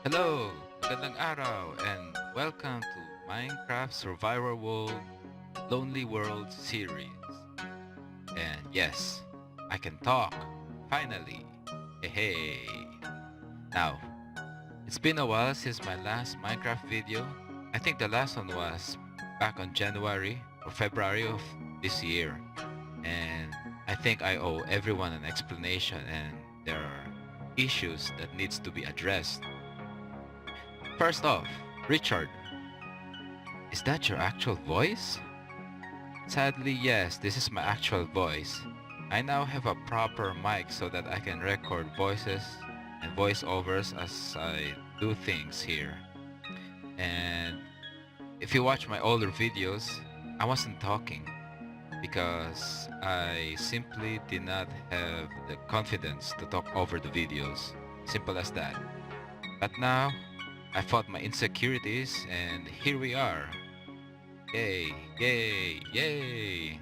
Hello, magandang araw, and welcome to Minecraft Survival World Lonely World series. And yes, I can talk, finally. Hey, hey. Now, it's been a while since my last Minecraft video. I think the last one was back on January or February of this year. And I think I owe everyone an explanation, and there are issues that needs to be addressed. First off, Richard, is that your actual voice? Sadly, yes, this is my actual voice. I now have a proper mic so that I can record voices and voiceovers as I do things here. And if you watch my older videos, I wasn't talking because I simply did not have the confidence to talk over the videos. Simple as that. But now, I fought my insecurities and here we are. Yay, yay, yay!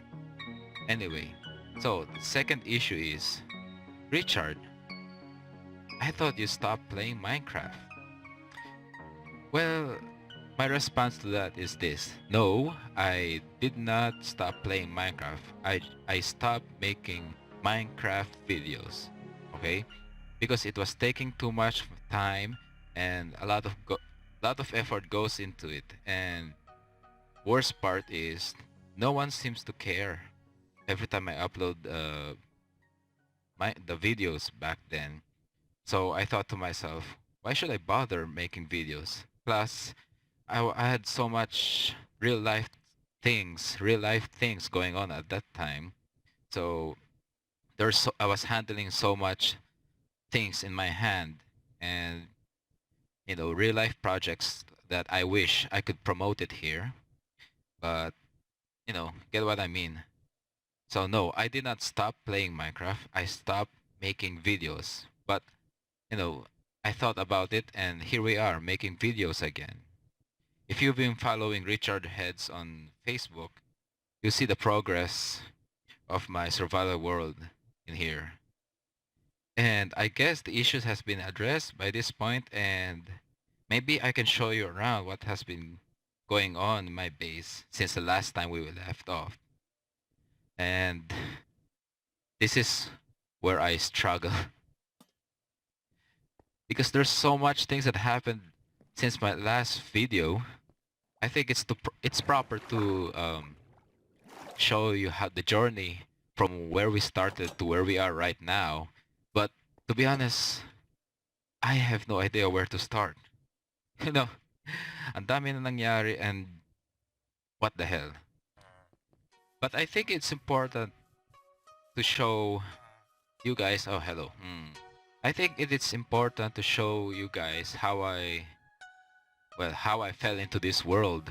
Anyway, so the second issue is, Richard, I thought you stopped playing Minecraft. Well, my response to that is this. No, I did not stop playing Minecraft. I stopped making Minecraft videos, okay? Because it was taking too much time and a lot of effort goes into it. And worst part is no one seems to care every time I upload the videos back then. So I thought to myself, why should I bother making videos? Plus, I had so much real life things going on at that time. So I was handling so much things in my hand, and real life projects that I wish I could promote it here, but get what I mean. So no, I did not stop playing Minecraft. I stopped making videos, but you know, I thought about it, and here we are making videos again. If you've been following RichardHeadz on Facebook, you see the progress of my survival world in here. And I guess the issues has been addressed by this point, and maybe I can show you around what has been going on in my base since the last time we were left off. And this is where I struggle because there's so much things that happened since my last video. I think it's proper to show you how the journey from where we started to where we are right now. But to be honest, I have no idea where to start. You know, ang dami na nangyari and what the hell. But I think it's important to show you guys, oh hello. I think it is important to show you guys how I fell into this world.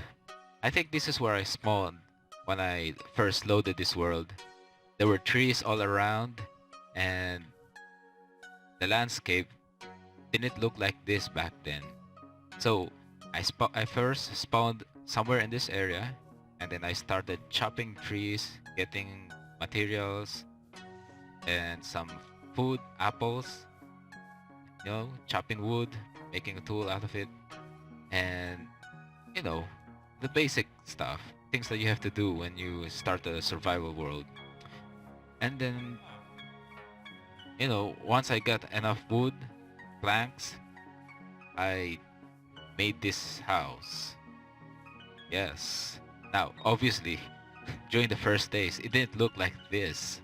I think this is where I spawned when I first loaded this world. There were trees all around and the landscape didn't look like this back then. So I first spawned somewhere in this area, and then I started chopping trees, getting materials and some food, apples, chopping wood, making a tool out of it, and the basic stuff, things that you have to do when you start a survival world. And then once I got enough wood, planks, I made this house. Yes. Now, obviously, during the first days, it didn't look like this.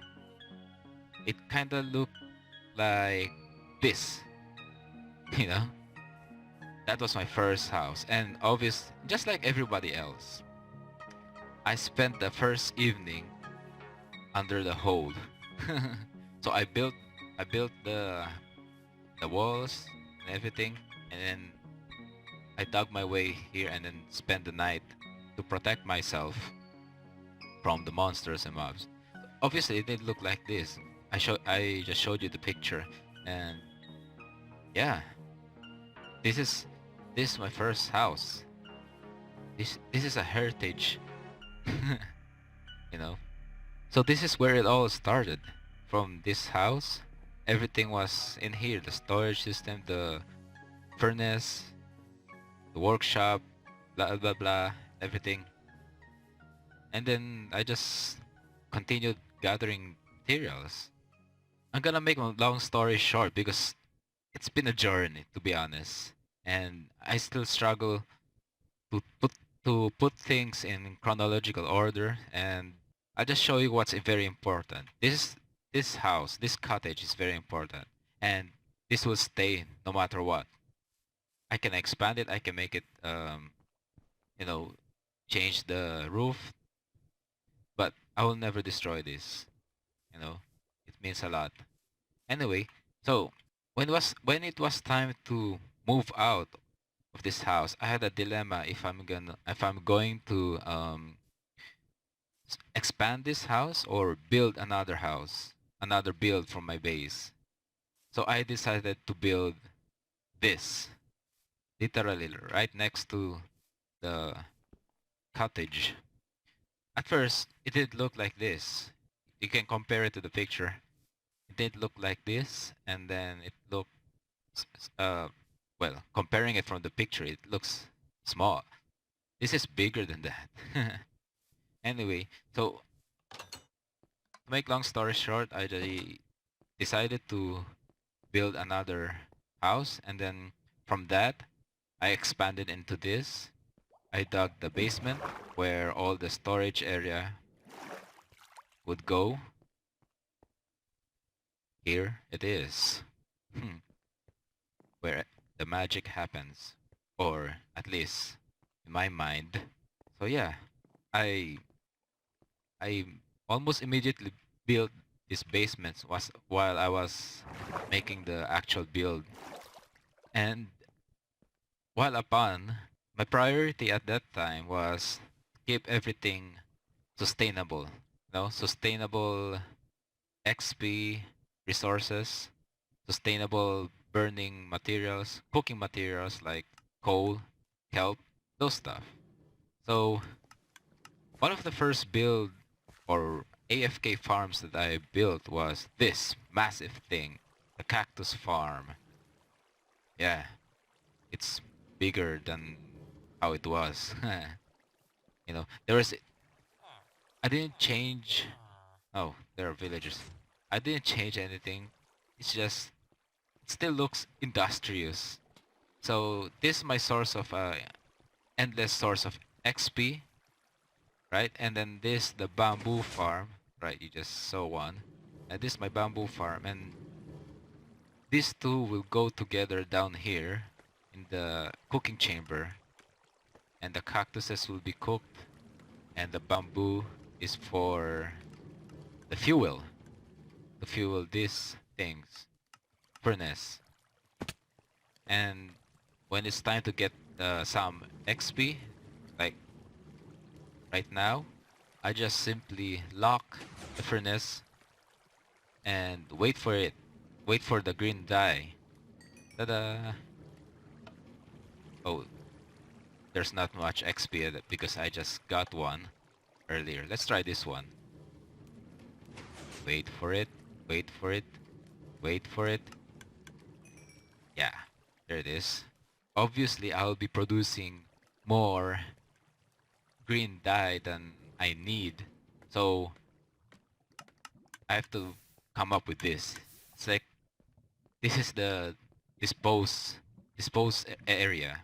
It kind of looked like this. That was my first house. And just like everybody else, I spent the first evening under the hole. So I built the walls and everything, and then I dug my way here and then spent the night to protect myself from the monsters and mobs. Obviously, it didn't look like this. I just showed you the picture, and yeah, this is my first house. This is a heritage, you know. So this is where it all started. From this house, everything was in here. The storage system, the furnace, the workshop, blah blah blah, everything. And then I just continued gathering materials. I'm gonna make a long story short because it's been a journey, to be honest, and I still struggle to put things in chronological order. And I'll just show you what's very important. This house, this cottage is very important, and this will stay no matter what. I can expand it. I can make it, you know, change the roof, but I will never destroy this. You know, it means a lot. Anyway, so when it was time to move out of this house, I had a dilemma if I'm going to expand this house or build another house, another build from my base. So I decided to build this, literally right next to the cottage. At first, it did look like this. You can compare it to the picture. It did look like this, and then it looked, well, comparing it from the picture, it looks small. This is bigger than that. Anyway, so to make long story short, I decided to build another house, and then from that, I expanded into this. I dug the basement where all the storage area would go. Here it is. Where the magic happens, or at least in my mind. So yeah, I I almost immediately built these basements was while I was making the actual build. And while upon, my priority at that time was keep everything sustainable. Sustainable XP resources, sustainable burning materials, cooking materials like coal, kelp, those stuff. So one of the first build or AFK farms that I built was this massive thing, the cactus farm. Yeah, it's bigger than how it was. There was, I didn't change. Oh, there are villagers. I didn't change anything. It's just, it still looks industrious. So this is my source of endless source of XP, right? And then this, the bamboo farm, right? You just saw one. And this is my bamboo farm, and these two will go together down here in the cooking chamber. And the cactuses will be cooked, and the bamboo is for the fuel. To fuel these things. Furnace. And when it's time to get some XP, like right now, I just simply lock the furnace and wait for it. Wait for the green dye. Ta-da! Oh, there's not much XP because I just got one earlier. Let's try this one. Wait for it. Wait for it. Wait for it. Yeah, there it is. Obviously, I'll be producing more green dye than I need. So, I have to come up with this. It's like, this is the dispose area.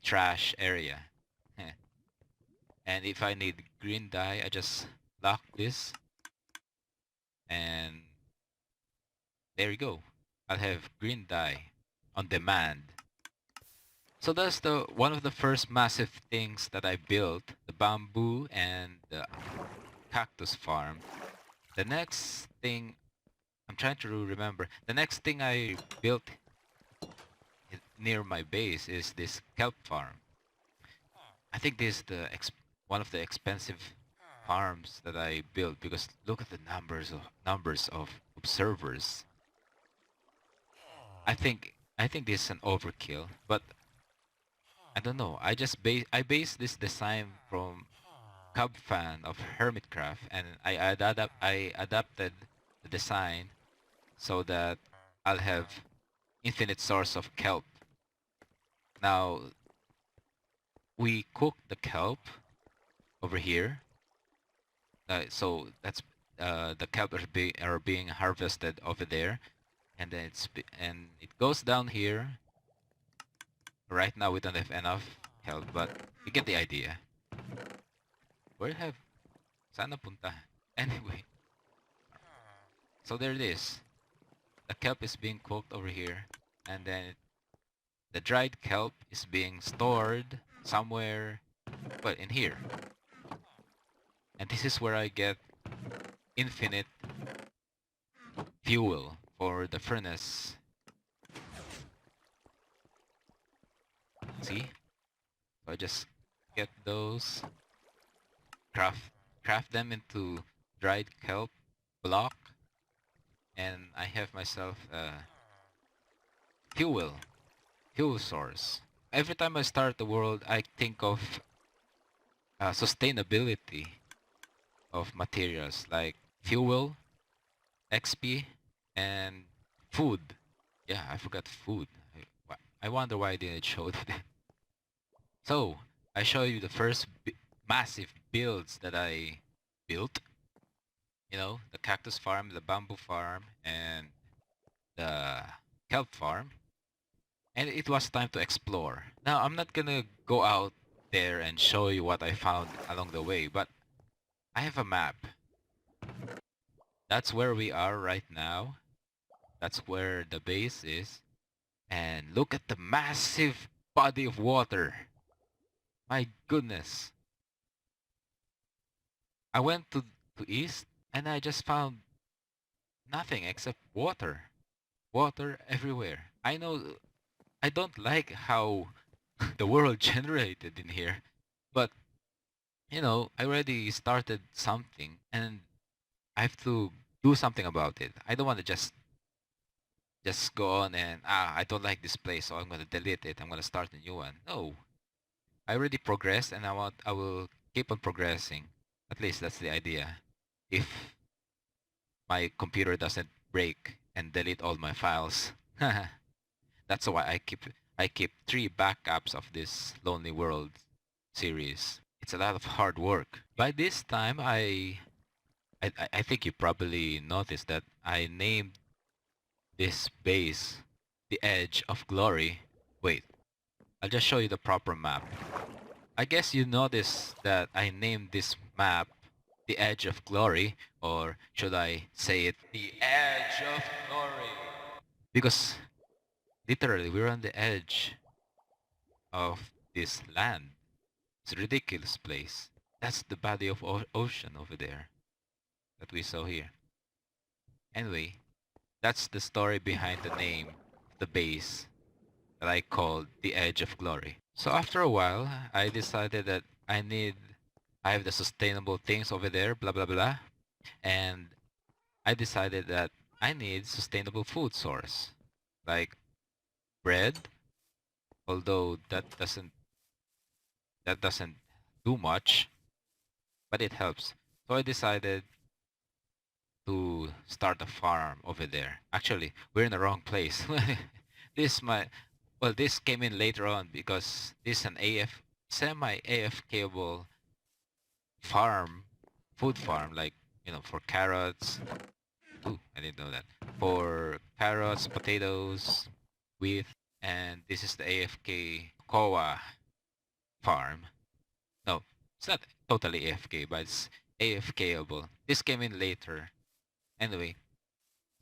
Trash area. And if I need green dye, I just lock this. And there you go. I'll have green dye on demand. So that's one of the first massive things that I built, the bamboo and the cactus farm. The next thing, I'm trying to remember, the next thing I built near my base is this kelp farm. I think this is one of the expensive farms that I built because look at the numbers of observers. I think this is an overkill, but I don't know. I based this design from Cub fan of Hermitcraft, and I adapted the design so that I'll have infinite source of kelp Now, we cook the kelp over here. So that's the kelp are being harvested over there, and then and it goes down here. Right now we don't have enough kelp, but you get the idea. Where have sana punta? Anyway, so there it is. The kelp is being cooked over here, and then the dried kelp is being stored somewhere, well, in here. And this is where I get infinite fuel for the furnace. See? So I just get those, craft them into dried kelp block, and I have myself a fuel source. Every time I start the world, I think of sustainability of materials like fuel, XP, and food. Yeah, I forgot food. I wonder why I didn't show it. So, I show you the first massive builds that I built. You know, the cactus farm, the bamboo farm, and the kelp farm. And it was time to explore. Now, I'm not gonna go out there and show you what I found along the way, but I have a map. That's where we are right now. That's where the base is. And look at the massive body of water. My goodness. I went to east and I just found nothing except water. Water everywhere. I know I don't like how the world generated in here, but you know, I already started something and I have to do something about it. I don't want to just go on and I don't like this place, so I'm gonna delete it. I'm gonna start a new one. No, I already progressed, and I will keep on progressing. At least that's the idea. If my computer doesn't break and delete all my files, that's why I keep 3 backups of this Lonely World series. It's a lot of hard work. By this time, I think you probably noticed that I named this base the Edge of Glory. Wait, I'll just show you the proper map. I guess you noticed that I named this map the Edge of Glory, or should I say it, the Edge of Glory? Because literally we're on the edge of this land. It's a ridiculous place. That's the body of ocean over there that we saw here. Anyway, that's the story behind the name of the base that I called the Edge of Glory. So after a while, I decided that I have the sustainable things over there, blah, blah, blah. And I decided that I need sustainable food source, like bread, although that doesn't do much, but it helps. So I decided to start a farm over there. Actually, we're in the wrong place. this my well, this came in later on because this is an semi AFKable farm, food farm, like for carrots. Ooh, I didn't know that. For carrots, potatoes, wheat, and this is the AFK Koa farm. No, it's not totally AFK, but it's AFKable. This came in later. Anyway,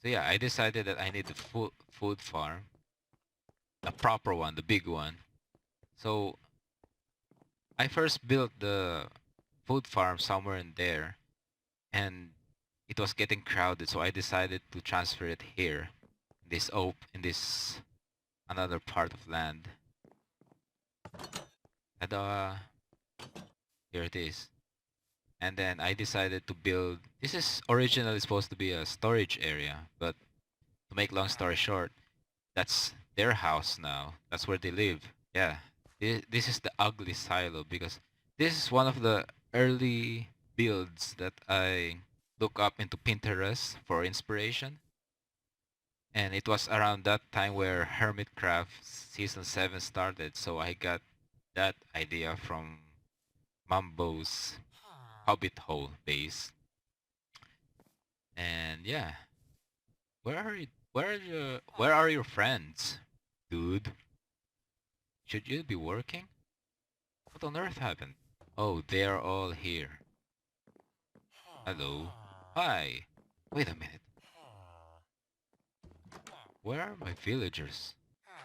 so yeah, I decided that I need the food farm, a proper one, the big one. So I first built the food farm somewhere in there, and it was getting crowded, so I decided to transfer it here, in this another part of land. And here it is. And then I decided to build. This is originally supposed to be a storage area, but to make long story short, that's their house now. That's where they live. Yeah, this is the ugly silo because this is one of the early builds that I look up into Pinterest for inspiration. And it was around that time where Hermitcraft Season 7 started, so I got that idea from Mambo's Hobbit Hole base. And yeah, where are your friends, dude? Should you be working? What on earth happened? Oh, they're all here. Hello. Hi. Wait a minute. Where are my villagers?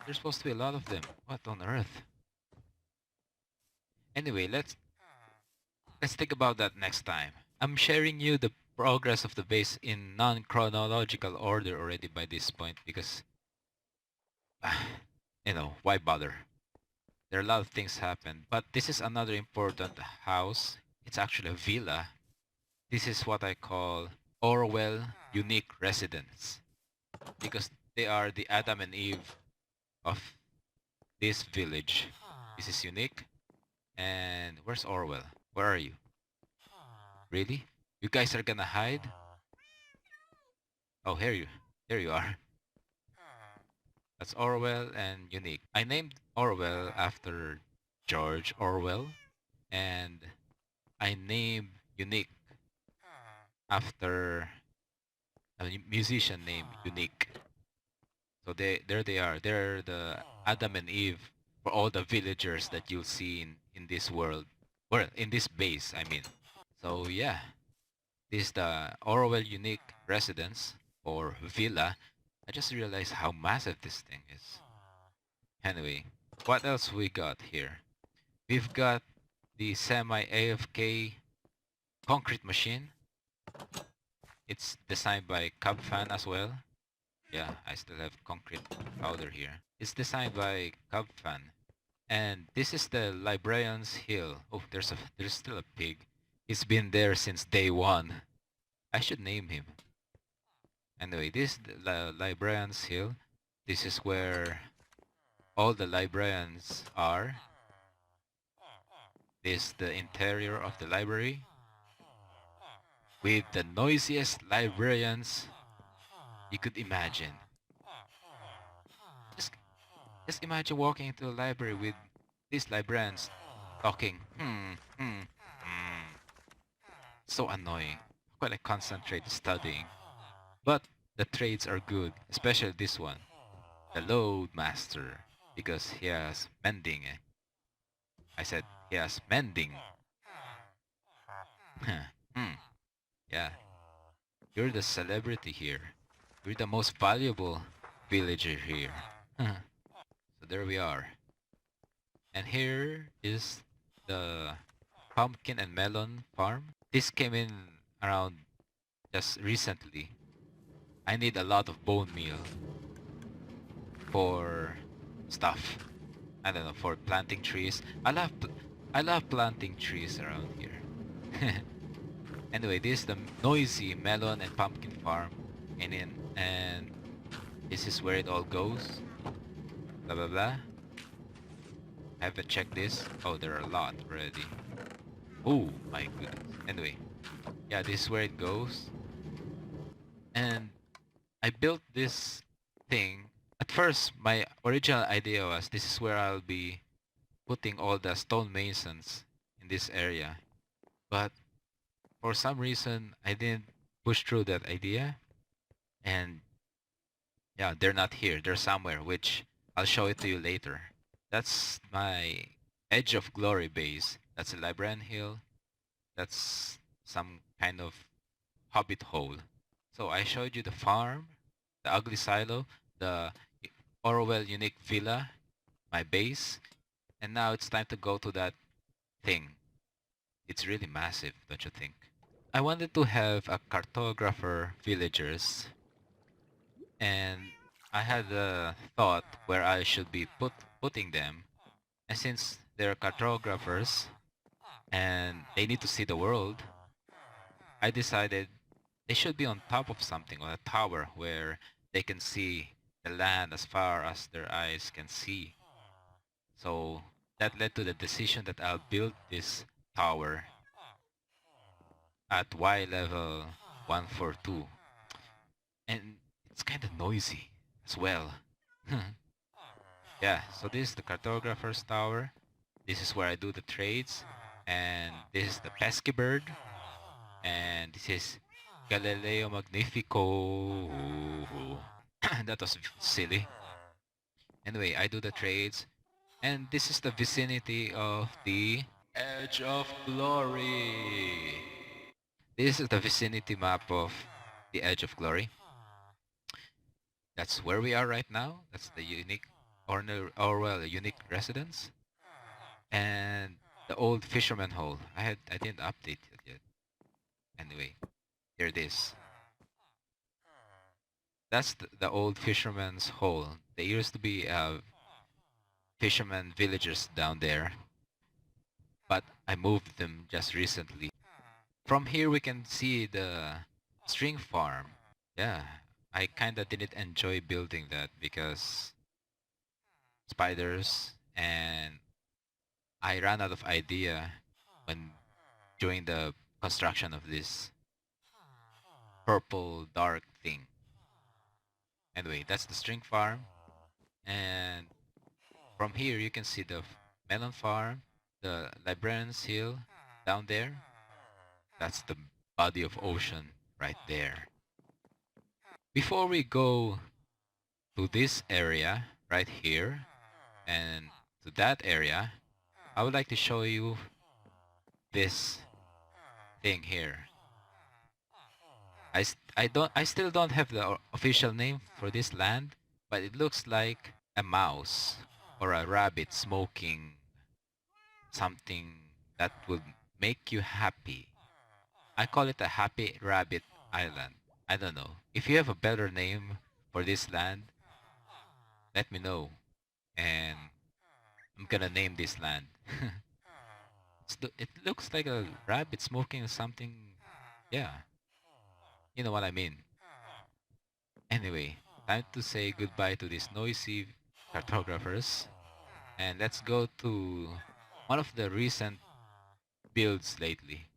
There's supposed to be a lot of them. What on earth? Anyway, let's think about that next time. I'm sharing you the progress of the base in non-chronological order already by this point because why bother? There are a lot of things happen, but this is another important house. It's actually a villa. This is what I call Orwell unique residence because they are the Adam and Eve of this village. This is unique. And where's Orwell? Where are you? Really? You guys are gonna hide? Oh, here you are. That's Orwell and Unique. I named Orwell after George Orwell, and I named Unique after a musician named Unique. So there they are. They're the Adam and Eve for all the villagers that you'll see in this world. Well, in this base, I mean. So yeah, this is the Orwell Unique Residence or Villa. I just realized how massive this thing is. Anyway, what else we got here? We've got the semi-AFK concrete machine. It's designed by Cub Fan as well. Yeah, I still have concrete powder here. It's designed by Cub Fan. And this is the Librarian's Hill. Oh, there's still a pig. He's been there since day one. I should name him. Anyway, this is the Librarian's Hill. This is where all the librarians are. This is the interior of the library with the noisiest librarians you could imagine. Just, just imagine walking into a library with these librarians talking. So annoying. How can I concentrate studying? But the trades are good, especially this one, the load master, because he has mending. I said he has mending. Yeah, you're the celebrity here. You're the most valuable villager here. So there we are. And here is the pumpkin and melon farm. This came in around just recently. I need a lot of bone meal for stuff. I don't know, for planting trees. I love planting trees around here. Anyway, this is the noisy melon and pumpkin farm, and this is where it all goes. Blah blah blah. I haven't checked this. Oh, there are a lot already. Oh my goodness. Anyway, yeah, this is where it goes. And I built this thing. At first, my original idea was this is where I'll be putting all the stonemasons in this area. But for some reason, I didn't push through that idea. And yeah, they're not here. They're somewhere, which I'll show it to you later. That's my Edge of Glory base. That's a Librarian Hill. That's some kind of hobbit hole. So I showed you the farm, the ugly silo, the Orwell unique villa, my base, and now it's time to go to that thing. It's really massive, don't you think? I wanted to have a cartographer villagers, and I had a thought where I should be putting them. And since they're cartographers and they need to see the world, I decided they should be on top of something, on a tower where they can see the land as far as their eyes can see. So that led to the decision that I'll build this tower at Y level 142. And it's kind of noisy. as well. Yeah, so this is the Cartographers Tower. This is where I do the trades. And this is the pesky bird. And this is Galileo Magnifico. That was silly. Anyway, I do the trades. And this is the vicinity of the Edge of Glory. This is the vicinity map of the Edge of Glory. That's where we are right now. That's the unique, or unique residence. And the old fisherman hole. I didn't update it yet. Anyway, here it is. That's the old fisherman's hole. There used to be fisherman villagers down there, but I moved them just recently. From here we can see the string farm. Yeah, I kinda didn't enjoy building that because spiders, and I ran out of idea when during the construction of this purple dark thing. Anyway, that's the string farm, and from here you can see the melon farm, the librarian's hill down there. That's the body of ocean right there. Before we go to this area right here and to that area, I would like to show you this thing here. I still don't have the official name for this land, but it looks like a mouse or a rabbit smoking something that would make you happy. I call it a Happy Rabbit Island. I don't know. If you have a better name for this land, let me know. And I'm gonna name this land. It looks like a rabbit smoking something. Yeah. You know what I mean. Anyway, time to say goodbye to these noisy cartographers. And let's go to one of the recent builds lately.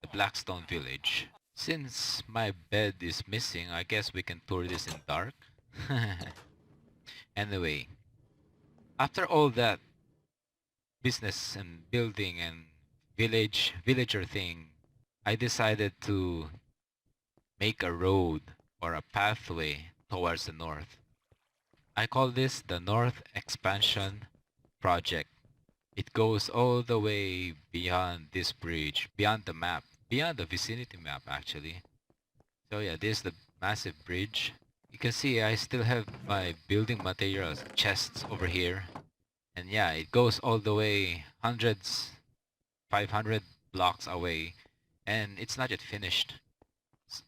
The Blackstone Village. Since my bed is missing, I guess we can tour this in dark. Anyway, after all that business and building and villager thing, I decided to make a road or a pathway towards the north. I call this the North Expansion Project. It goes all the way beyond this bridge, beyond the map, beyond the vicinity map actually. So yeah, this is the massive bridge. You can see I still have my building materials chests over here. And yeah, it goes all the way hundreds, 500 blocks away. And it's not yet finished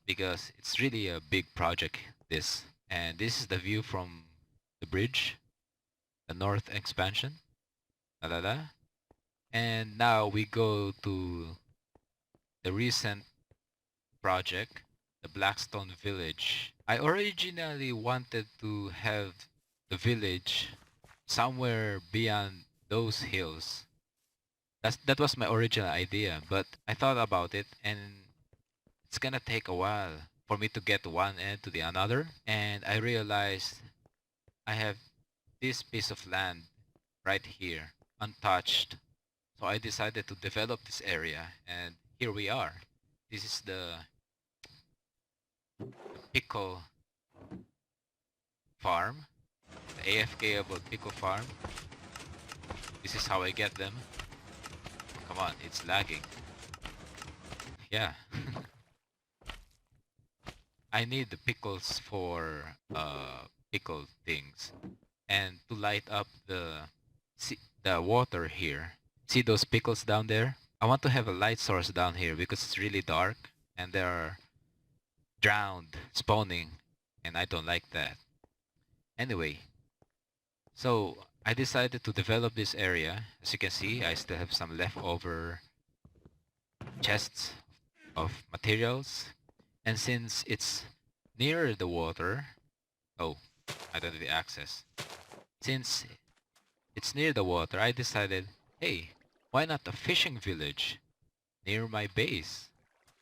because it's really a big project, this. And this is the view from the bridge, the North Expansion. La la la. And now we go to the recent project, the Blackstone Village. I originally wanted to have the village somewhere beyond those hills. That was my original idea, but I thought about it and it's gonna take a while for me to get one end to the another. And I realized I have this piece of land right here, untouched. So I decided to develop this area, and here we are. This is the pickle farm, the AFK-able pickle farm. This is how I get them. Come on, it's lagging. Yeah. I need the pickles for pickle things and to light up the water here. See those pickles down there? I want to have a light source down here because it's really dark and there are drowned spawning and I don't like that. Anyway, so I decided to develop this area. As you can see, I still have some leftover chests of materials. And since it's near the water, oh, I don't have the access. Since it's near the water, I decided, hey, why not a fishing village near my base?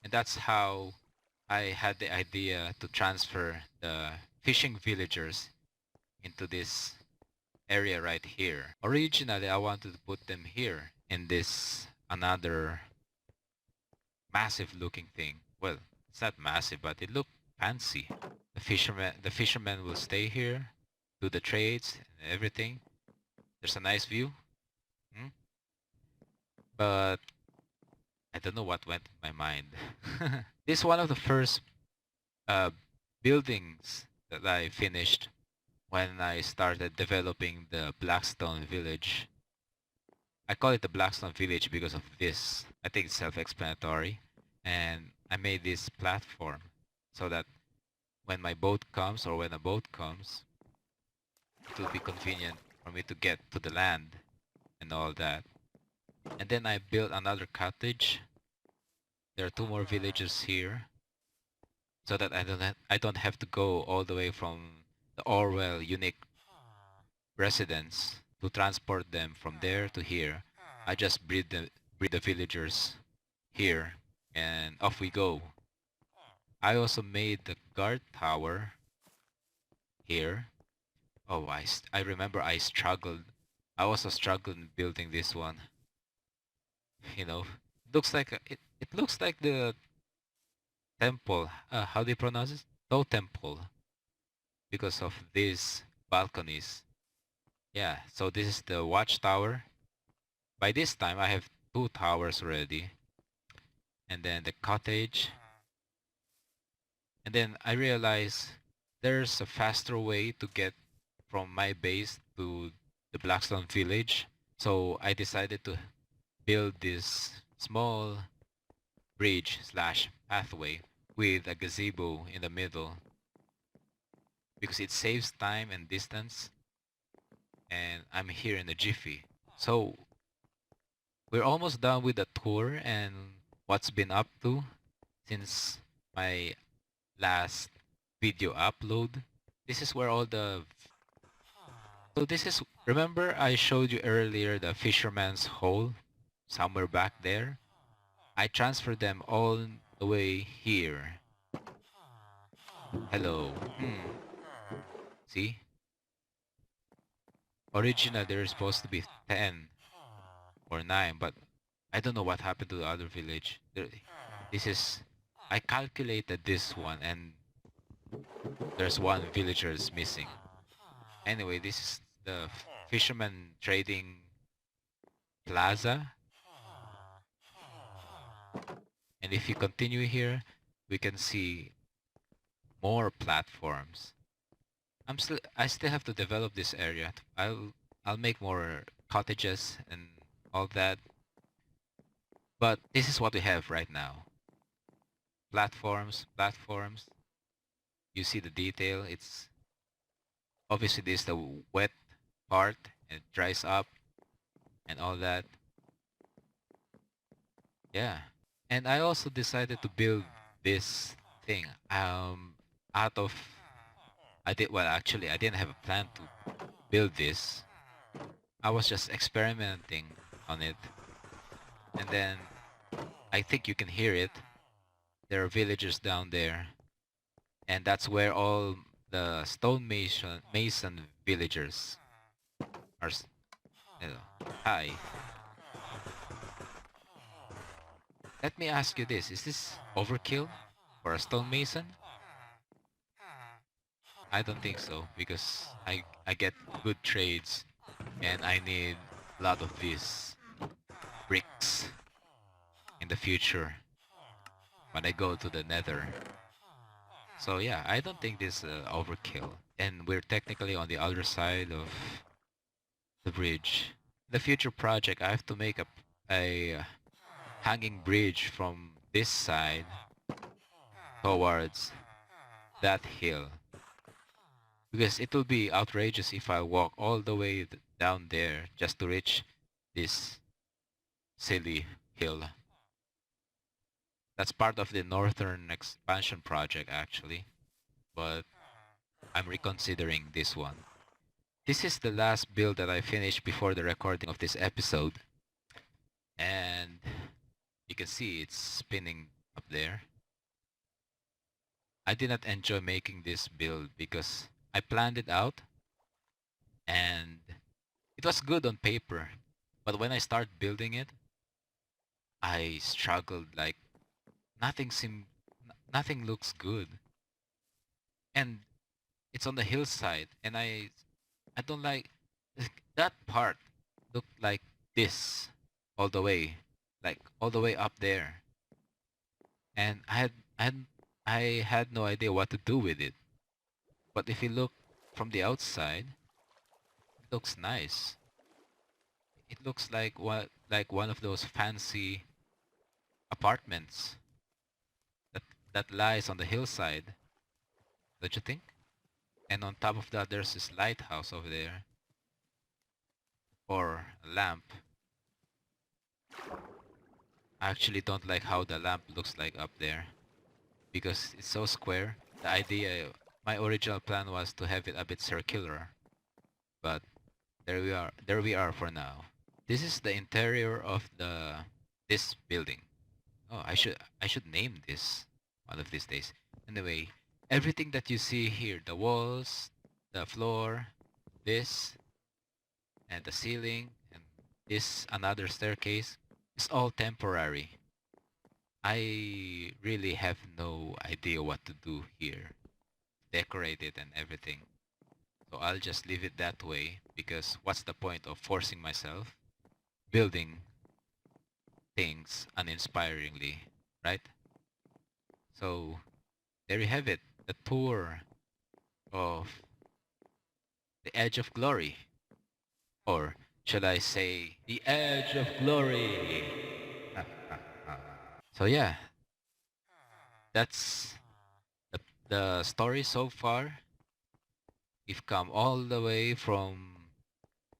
And that's how I had the idea to transfer the fishing villagers into this area right here. Originally, I wanted to put them here in this another massive looking thing. Well, it's not massive, but it looked fancy. The fishermen will stay here, do the trades and everything. There's a nice view. Hmm? But I don't know what went in my mind. This is one of the first uh, buildings that I finished when I started developing the Blackstone Village. I call it the Blackstone Village because of this. I think it's self-explanatory. And I made this platform so that when my boat comes or when a boat comes, it will be convenient for me to get to the land and all that. And then I built another cottage. There are 2 more villages here so that I don't have to go all the way from the Orwell unique residence to transport them from there to here. I just breed the villagers here and off we go. I also made the guard tower here. Oh, I remember I struggled. I also struggled in building this one. You know, it looks like the temple. How do you pronounce it? No temple, because of these balconies. Yeah, so this is the watchtower. By this time, I have 2 towers already. And then the cottage. And then I realized there's a faster way to get from my base to the Blackstone Village. So I decided to build this small bridge slash pathway with a gazebo in the middle because it saves time and distance. And I'm here in a jiffy. So we're almost done with the tour and what's been up to since my last video upload. This is where all the... So this is... Remember I showed you earlier the fisherman's hole? Somewhere back there? I transferred them all the way here. Hello. See? Originally there was supposed to be 10 or 9, but I don't know what happened to the other village. This is... I calculated this one and there's 1 villager is missing. Anyway, this is the fisherman trading plaza. And if you continue here, we can see more platforms. I still have to develop this area. I'll make more cottages and all that. But this is what we have right now. Platforms. You see the detail. It's obviously this is the wet part and it dries up and all that. Yeah. And I also decided to build this thing out of... I didn't have a plan to build this. I was just experimenting on it. And then I think you can hear it. There are villagers down there. And that's where all the mason villagers are. Hi. Let me ask you this. Is this overkill for a stonemason? I don't think so, because I get good trades and I need a lot of these bricks in the future when I go to the nether. So yeah, I don't think this is overkill. And we're technically on the other side of the bridge. The future project, I have to make a hanging bridge from this side towards that hill. Because it will be outrageous if I walk all the way down there just to reach this silly hill. That's part of the northern expansion project actually, but I'm reconsidering this one. This is the last build that I finished before the recording of this episode. And you can see it's spinning up there. I did not enjoy making this build because I planned it out and it was good on paper. But when I started building it, I struggled like nothing looks good. And it's on the hillside and I don't like that part looked like this all the way, like all the way up there. And I had no idea what to do with it. But if you look from the outside, it looks nice. It looks like one of those fancy apartments that that lies on the hillside, don't you think? And on top of that, there's this lighthouse over there, or a lamp. I actually don't like how the lamp looks like up there because it's so square. The idea, my original plan was to have it a bit circular, but there we are. There we are for now. This is the interior of this building. Oh, I should name this one of these days. Anyway, everything that you see here, the walls, the floor, this, and the ceiling, and this another staircase, is all temporary. I really have no idea what to do here. Decorate it and everything. So I'll just leave it that way because what's the point of forcing myself building things uninspiringly, right? So there you have it, the tour of the Edge of Glory. Or should I say, the Edge of Glory? So yeah, that's the story so far. We've come all the way from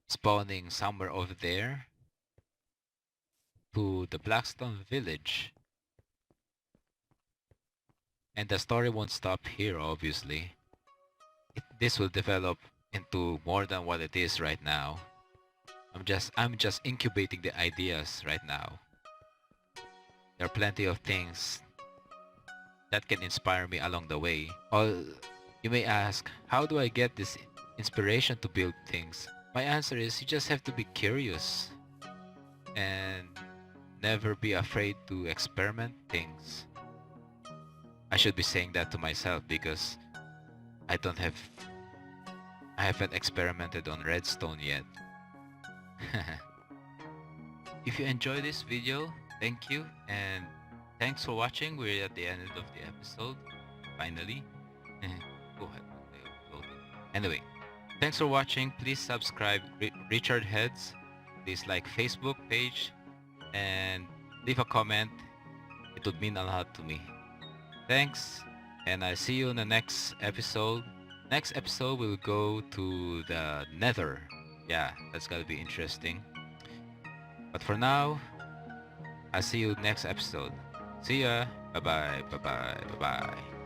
spawning somewhere over there to the Blackstone Village. And the story won't stop here, obviously. This will develop into more than what it is right now. I'm just incubating the ideas right now. There are plenty of things that can inspire me along the way. You may ask, how do I get this inspiration to build things? My answer is you just have to be curious and never be afraid to experiment things. I should be saying that to myself because I haven't experimented on redstone yet. If you enjoyed this video, thank you and thanks for watching. We're at the end of the episode, finally. Oh, I thought I uploaded. Anyway, thanks for watching. Please subscribe RichardHeadz. Please like Facebook page and leave a comment. It would mean a lot to me. Thanks, and I'll see you in the next episode. Next episode we'll go to the Nether. Yeah, that's gonna be interesting. But for now, I'll see you next episode. See ya. Bye bye. Bye bye. Bye bye.